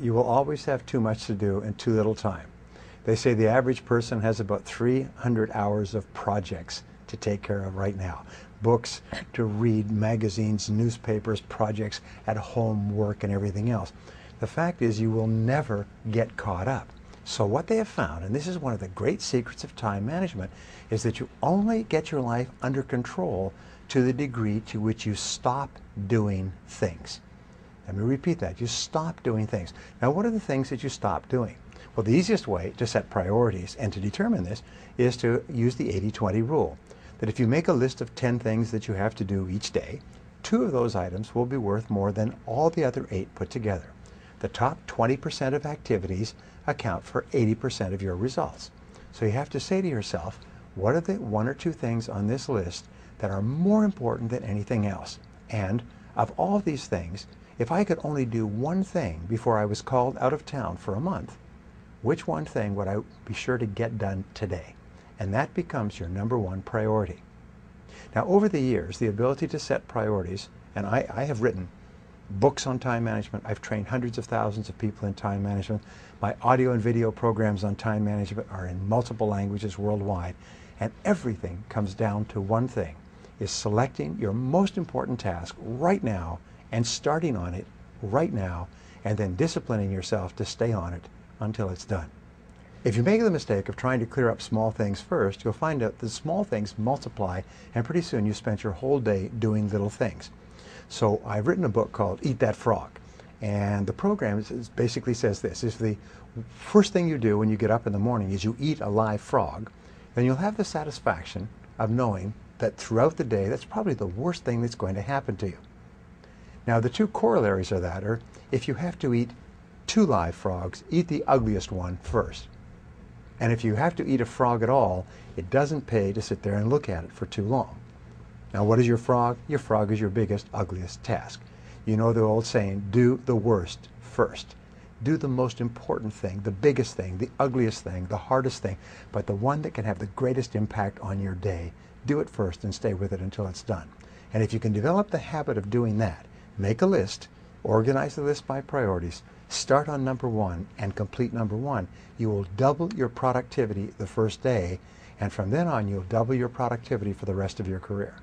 You will always have too much to do and too little time. They say the average person has about 300 hours of projects to take care of right now. Books to read, magazines, newspapers, projects at home, work, and everything else. The fact is you will never get caught up. So what they have found, and this is one of the great secrets of time management, is that you only get your life under control to the degree to which you stop doing things. Let me repeat that. You stop doing things. Now, what are the things that you stop doing? Well, the easiest way to set priorities and to determine this is to use the 80-20 rule. That if you make a list of 10 things that you have to do each day, 2 of those items will be worth more than all the other 8 put together. The top 20% of activities account for 80% of your results. So you have to say to yourself, what are the 1 or 2 things on this list that are more important than anything else? And of all of these things, if I could only do one thing before I was called out of town for a month, which one thing would I be sure to get done today? And that becomes your #1 priority. Now, over the years, the ability to set priorities, and I have written books on time management. I've trained hundreds of thousands of people in time management. My audio and video programs on time management are in multiple languages worldwide. And everything comes down to one thing, is selecting your most important task right now and starting on it right now, and then disciplining yourself to stay on it until it's done. If you make the mistake of trying to clear up small things first, you'll find out that small things multiply, and pretty soon you spent your whole day doing little things. So I've written a book called Eat That Frog, and the program basically says this: if the first thing you do when you get up in the morning is you eat a live frog, then you'll have the satisfaction of knowing that throughout the day that's probably the worst thing that's going to happen to you. Now, the 2 corollaries of that are, if you have to eat 2 live frogs, eat the ugliest one first. And if you have to eat a frog at all, it doesn't pay to sit there and look at it for too long. Now, what is your frog? Your frog is your biggest, ugliest task. You know the old saying, do the worst first. Do the most important thing, the biggest thing, the ugliest thing, the hardest thing, but the one that can have the greatest impact on your day. Do it first and stay with it until it's done. And if you can develop the habit of doing that, make a list, organize the list by priorities, start on #1 and complete #1, you will double your productivity the first day, and from then on you'll double your productivity for the rest of your career.